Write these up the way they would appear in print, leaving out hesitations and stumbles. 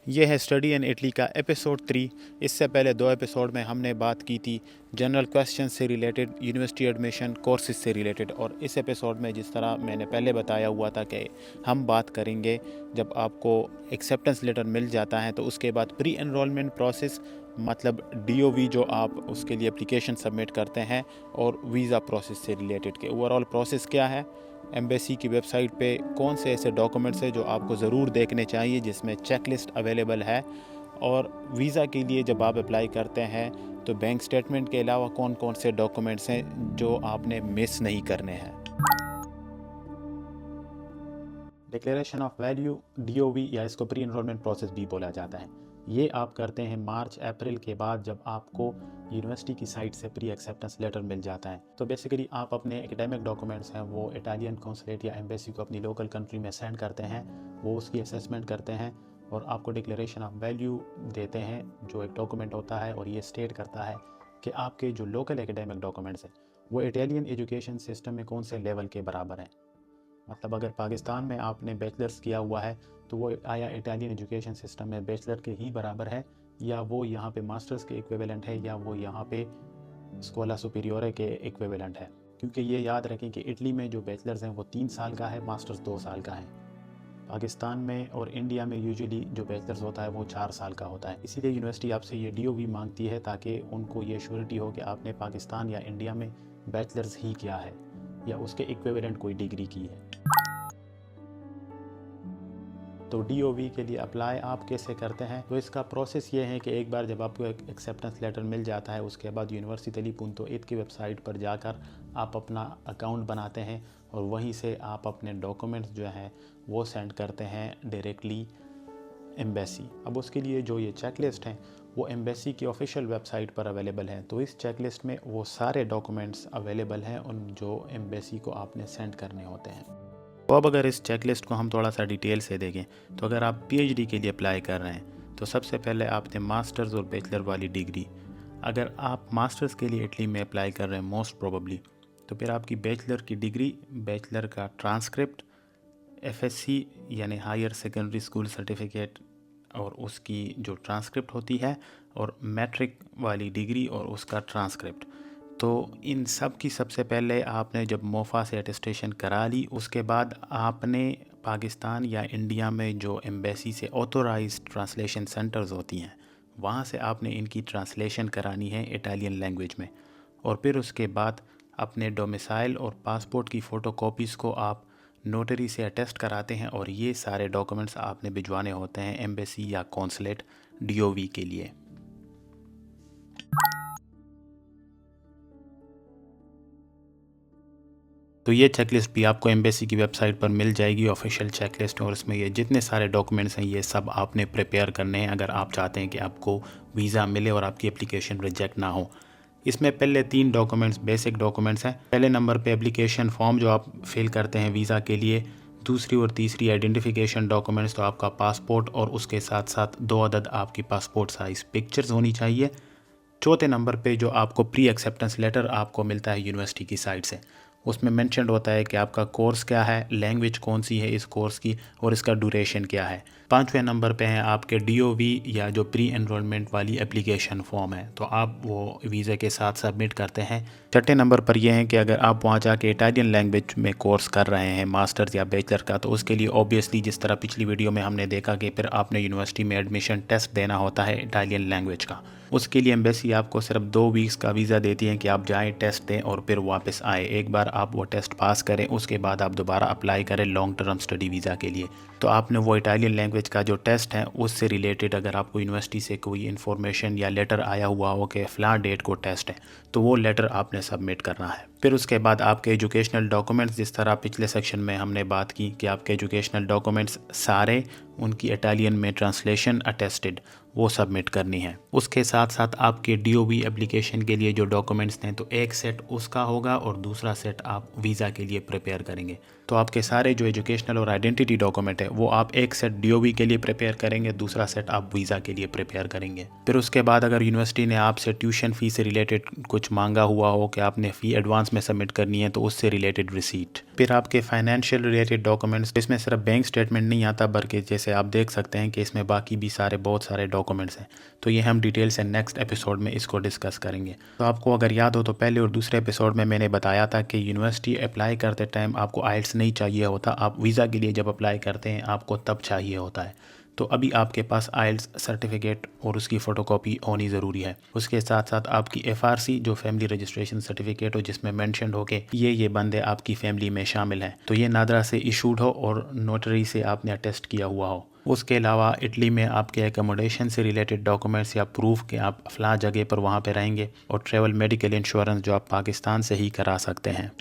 ये है study in Italy का एपिसोड 3। इससे पहले 2 एपिसोड में हमने बात की थी जनरल क्वेश्चन से रिलेटेड, यूनिवर्सिटी एडमिशन कोर्सेज से रिलेटेड। और इस एपिसोड में जिस तरह मैंने पहले बताया हुआ था कि हम बात करेंगे जब आपको एक्सेप्टेंस लेटर मिल जाता है तो उसके बाद प्री एनरोलमेंट प्रोसेस, मतलब DOV जो आप उसके लिए एप्लीकेशन सबमिट करते हैं, और वीज़ा प्रोसेस से रिलेटेड के ओवरऑल प्रोसेस क्या है, एम्बेसी की वेबसाइट पे कौन से ऐसे डॉक्यूमेंट्स हैं जो आपको ज़रूर देखने चाहिए जिसमें चेकलिस्ट अवेलेबल है, और वीज़ा के लिए जब आप अप्लाई करते हैं तो बैंक स्टेटमेंट के अलावा कौन कौन से डॉक्यूमेंट्स हैं जो आपने मिस नहीं करने हैं। डिक्लेरेशन ऑफ वैल्यू, DOV, या इसको प्री एनरोलमेंट प्रोसेस भी बोला जाता है, ये आप करते हैं मार्च अप्रैल के बाद जब आपको यूनिवर्सिटी की साइट से प्री एक्सेप्टेंस लेटर मिल जाता है। तो बेसिकली आप अपने एकेडमिक डॉक्यूमेंट्स हैं वो इटालियन कॉन्सुलेट या एम्बेसी को अपनी लोकल कंट्री में सेंड करते हैं, वो उसकी असेसमेंट करते हैं और आपको डिक्लेरेशन ऑफ वैल्यू देते हैं जो एक डॉक्यूमेंट होता है, और ये स्टेट करता है कि आपके जो लोकल एकेडमिक डॉक्यूमेंट्स हैं वो इटालियन एजुकेशन सिस्टम में कौन से लेवल के बराबर हैं। मतलब अगर पाकिस्तान में आपने बैचलर्स किया हुआ है तो वो आया इटालियन एजुकेशन सिस्टम में बैचलर के ही बराबर है, या वो यहाँ पे मास्टर्स के इक्विवेलेंट है, या वो यहाँ पे स्कोला सुपीरियोरे के इक्विवेलेंट है। क्योंकि ये याद रखें कि इटली में जो बैचलर्स हैं वो 3 साल का है, मास्टर्स 2 साल का है। पाकिस्तान में और इंडिया में यूजुअली जो बैचलर्स होता है वो 4 साल का होता है। इसीलिए यूनिवर्सिटी आपसे ये DOV मांगती है ताकि उनको ये श्योरिटी हो कि आपने पाकिस्तान या इंडिया में बैचलर्स ही किया है या उसके इक्विवेलेंट कोई डिग्री की है। तो DOV के लिए अप्लाई आप कैसे करते हैं, तो इसका प्रोसेस ये है कि एक बार जब आपको एक एक्सेप्टेंस लेटर मिल जाता है उसके बाद यूनिवर्सिटी.it की वेबसाइट पर जाकर आप अपना अकाउंट बनाते हैं और वहीं से आप अपने डॉक्यूमेंट्स जो हैं वो सेंड करते हैं डायरेक्टली एम्बेसी। अब उसके लिए जो ये चेकलिस्ट हैं वो एम्बेसी की ऑफिशियल वेबसाइट पर अवेलेबल है। तो इस चेकलिस्ट में वो सारे डॉक्यूमेंट्स अवेलेबल हैं उन जो एम्बेसी को आपने सेंड करने होते हैं। तो अब अगर इस चेकलिस्ट को हम थोड़ा सा डिटेल से देखें तो अगर आप PhD के लिए अप्लाई कर रहे हैं तो सबसे पहले आपने मास्टर्स और बैचलर वाली डिग्री, अगर आप मास्टर्स के लिए इटली में अप्लाई कर रहे हैं मोस्ट प्रोबेबली, तो फिर आपकी बैचलर की डिग्री, बैचलर का ट्रांसक्रिप्ट, FSC यानी हायर सेकेंडरी स्कूल सर्टिफिकेट और उसकी जो ट्रांसक्रिप्ट होती है, और मैट्रिक वाली डिग्री और उसका ट्रांसक्रिप्ट। तो इन सब की सबसे पहले आपने जब मोफा से अटेस्टेशन करा ली उसके बाद आपने पाकिस्तान या इंडिया में जो एम्बेसी से ऑथोराइज्ड ट्रांसलेशन सेंटर्स होती हैं वहाँ से आपने इनकी ट्रांसलेशन करानी है इटालियन लैंग्वेज में, और फिर उसके बाद अपने डोमिसाइल और पासपोर्ट की फ़ोटोकॉपीज़ को आप नोटरी से अटेस्ट कराते हैं, और ये सारे डॉक्यूमेंट्स आपने भिजवाने होते हैं एम्बेसी या कॉन्सुलेट DOV के लिए। तो ये चेकलिस्ट भी आपको एम्बेसी की वेबसाइट पर मिल जाएगी, ऑफिशियल चेकलिस्ट, और इसमें ये जितने सारे डॉक्यूमेंट्स हैं ये सब आपने प्रिपेयर करने हैं अगर आप चाहते हैं कि आपको वीज़ा मिले और आपकी एप्लीकेशन रिजेक्ट ना हो। इसमें पहले 3 डॉक्यूमेंट्स बेसिक डॉक्यूमेंट्स हैं। पहले नंबर पे एप्लीकेशन फॉर्म जो आप फिल करते हैं वीज़ा के लिए, दूसरी और तीसरी आइडेंटिफिकेशन डॉक्यूमेंट्स, तो आपका पासपोर्ट और उसके साथ साथ 2 अदद आपकी पासपोर्ट साइज़ पिक्चर्स होनी चाहिए। चौथे नंबर पे जो आपको प्री एक्सेप्टेंस लेटर आपको मिलता है यूनिवर्सिटी की साइड से, उसमें मेंशन होता है कि आपका कोर्स क्या है, लैंग्वेज कौन सी है इस कोर्स की, और इसका ड्यूरेशन क्या है। 5वें नंबर पे हैं आपके DOV या जो प्री एनरोलमेंट वाली एप्लीकेशन फॉर्म है, तो आप वो वीज़ा के साथ सबमिट करते हैं। 6ठे नंबर पर यह है कि अगर आप वहाँ जाके इटालियन लैंग्वेज में कोर्स कर रहे हैं मास्टर्स या बैचलर का, तो उसके लिए ऑब्वियसली जिस तरह पिछली वीडियो में हमने देखा कि फिर आपने यूनिवर्सिटी में एडमिशन टेस्ट देना होता है इटालियन लैंग्वेज का। उसके लिए एम्बेसी आपको सिर्फ 2 वीक्स का वीज़ा देती है कि आप जाएं, टेस्ट दें और फिर वापस आए। एक बार आप वो टेस्ट पास करें उसके बाद आप दोबारा अप्लाई करें लॉन्ग टर्म स्टडी वीज़ा के लिए। तो आपने वो इटालियन लैंग्वेज का जो टेस्ट है उससे रिलेटेड अगर आपको यूनिवर्सिटी से कोई इन्फॉर्मेशन या लेटर आया हुआ हो कि फ़लाँ डेट को टेस्ट है, तो वो लेटर आपने सबमिट करना है। फिर उसके बाद आपके एजुकेशनल डॉक्यूमेंट्स, जिस तरह पिछले सेक्शन में हमने बात की कि आपके एजुकेशनल डॉक्यूमेंट्स सारे उनकी इटालियन में ट्रांसलेशन अटेस्टेड वो सबमिट करनी है। उसके साथ साथ आपके DOV एप्लीकेशन के लिए जो डॉक्यूमेंट्स हैं तो एक सेट उसका होगा और दूसरा सेट आप वीज़ा के लिए प्रिपेयर करेंगे। तो आपके सारे जो एजुकेशनल और आइडेंटिटी डॉक्यूमेंट है वो आप एक सेट DOV के लिए प्रिपेयर करेंगे, दूसरा सेट आप वीज़ा के लिए प्रिपेयर करेंगे। फिर उसके बाद अगर यूनिवर्सिटी ने आपसे ट्यूशन फ़ी से रिलेटेड कुछ मांगा हुआ हो कि आपने फ़ी एडवांस एडवांस में सबमिट करनी है तो उससे रिलेटेड रिसीट। फिर आपके फाइनेंशियल रिलेटेड डॉक्यूमेंट्स, इसमें सिर्फ बैंक स्टेटमेंट नहीं आता बल्कि जैसे आप देख सकते हैं कि इसमें बाकी भी बहुत सारे डॉक्यूमेंट्स हैं। तो ये हम डिटेल से नेक्स्ट एपिसोड में इसको डिस्कस करेंगे। तो आपको अगर याद हो तो पहले और दूसरे एपिसोड में मैंने बताया था कि यूनिवर्सिटी अप्लाई करते टाइम आपको आइल्स नहीं चाहिए होता, आप वीज़ा के लिए जब अप्लाई करते हैं आपको तब चाहिए होता है। तो अभी आपके पास आइल्स सर्टिफिकेट और उसकी फ़ोटोकॉपी होनी ज़रूरी है। उसके साथ साथ आपकी FRC जो फैमिली रजिस्ट्रेशन सर्टिफिकेट हो, जिसमें मेंशन हो के ये बंदे आपकी फैमिली में शामिल हैं, तो ये नादरा से इशूड हो और नोटरी से आपने अटेस्ट किया हुआ हो। उसके अलावा इटली में आपके एकोमोडेशन से रिलेटेड डॉक्यूमेंट्स या प्रूफ के आप फला जगह पर वहाँ पे रहेंगे, और ट्रैवल मेडिकल इंश्योरेंस जो आप पाकिस्तान से ही करा सकते हैं।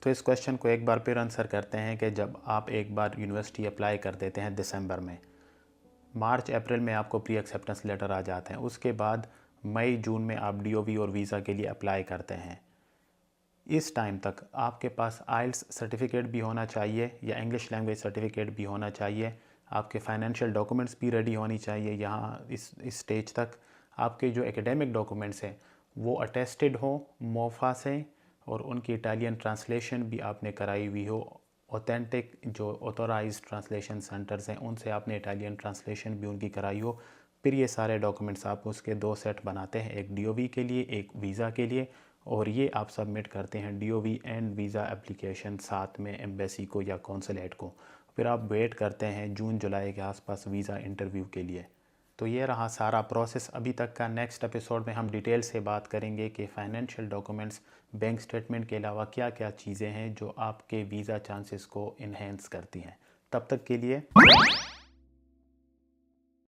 तो इस क्वेश्चन को एक बार फिर आंसर करते हैं कि जब आप एक बार यूनिवर्सिटी अप्लाई कर देते हैं दिसंबर में, मार्च अप्रैल में आपको प्री एक्सेप्टेंस लेटर आ जाते हैं, उसके बाद मई जून में आप DOV और वीज़ा के लिए अप्लाई करते हैं। इस टाइम तक आपके पास आइल्स सर्टिफिकेट भी होना चाहिए या इंग्लिश लैंग्वेज सर्टिफिकेट भी होना चाहिए, आपके फाइनेंशियल डॉक्यूमेंट्स भी रेडी होनी चाहिए। यहाँ इस स्टेज तक आपके जो एकेडमिक डॉक्यूमेंट्स हैं वो अटेस्टेड हो मोफा से, और उनकी इटालियन ट्रांसलेशन भी आपने कराई हुई हो। ऑथेंटिक जो ऑथोराइज्ड ट्रांसलेशन सेंटर्स हैं उनसे आपने इटालियन ट्रांसलेशन भी उनकी कराई हो। फिर ये सारे डॉक्यूमेंट्स आप उसके 2 सेट बनाते हैं, एक DOV के लिए एक वीज़ा के लिए, और ये आप सबमिट करते हैं DOV एंड वीज़ा एप्लीकेशन साथ में एम्बेसी को या कौंसलेट को। फिर आप वेट करते हैं जून जुलाई के आसपास वीज़ा इंटरव्यू के लिए। तो ये रहा सारा प्रोसेस अभी तक का। नेक्स्ट एपिसोड में हम डिटेल से बात करेंगे कि फाइनेंशियल डॉक्यूमेंट्स, बैंक स्टेटमेंट के अलावा क्या क्या चीज़ें हैं जो आपके वीज़ा चांसेस को इन्हेंस करती हैं। तब तक के लिए